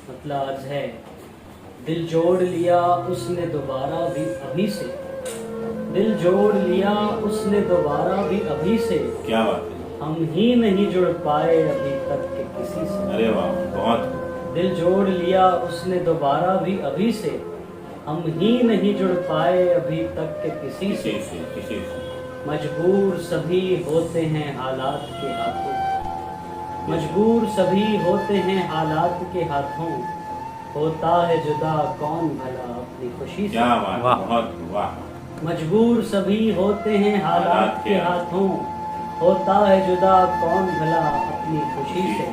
मतलब अर्ज है, दिल जोड़ लिया उसने दोबारा भी अभी से, दिल जोड़ लिया उसने दोबारा भी अभी से, क्या बात है। हम ही नहीं जुड़ पाए अभी तक के किसी से। अरे वाह, बहुत दिल जोड़ लिया उसने दोबारा भी अभी से, हम ही नहीं जुड़ पाए अभी तक के किसी से। किसी से मजबूर सभी होते हैं हालात के हाथों, मजबूर सभी होते हैं हालात के हाथों, होता है जुदा कौन भला अपनी खुशी से। क्या बात, बहुत वाह। मजबूर सभी होते हैं हालात के हाथों, होता है जुदा कौन भला अपनी खुशी से।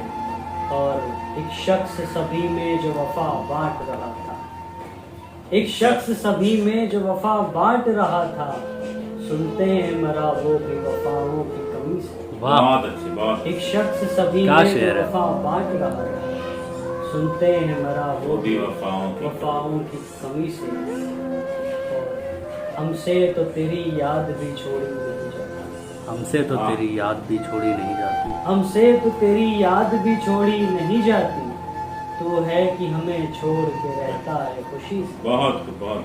और एक शख्स सभी में जो वफा बांट रहा था, एक शख्स सभी में जो वफा बांट रहा था, सुनते हैं मरा वो भी वफाओं की कमी से। बहुत अच्छी, बहुत। एक शख्स सभी में जो वफा बांट रहा था, सुनते हैं मरा वो भी वफाओं की कमी से। और हमसे तो तेरी याद भी छोड़ी नहीं जाती, हमसे तो तेरी याद भी छोड़ी नहीं जाती, हमसे तो तेरी याद भी छोड़ी नहीं जाती, तो है कि हमें छोड़ के रहता है खुशी से। बहुत बहुत।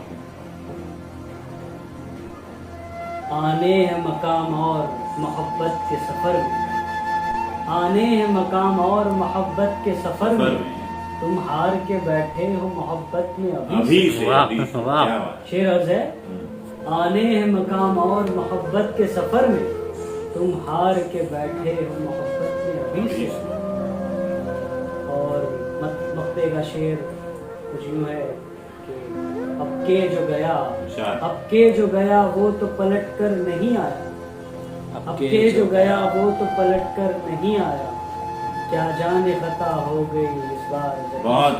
आने हैं मकाम और मोहब्बत के सफर में, आने हैं मकाम और मोहब्बत के सफर में, तुम हार के बैठे हो मोहब्बत में अभी से। वाह। शेर अर्ज है, आने हैं मकाम और मोहब्बत के सफर में, तुम हार के बैठे हो मोहब्बत में अभी से। और मक्ते का शेर कुछ यूं है कि अब के जो गया, अब के जो गया वो तो पलट कर नहीं आया, अब के जो गया वो तो पलट कर नहीं आया, क्या जाने खता हो गई इस बार। बहुत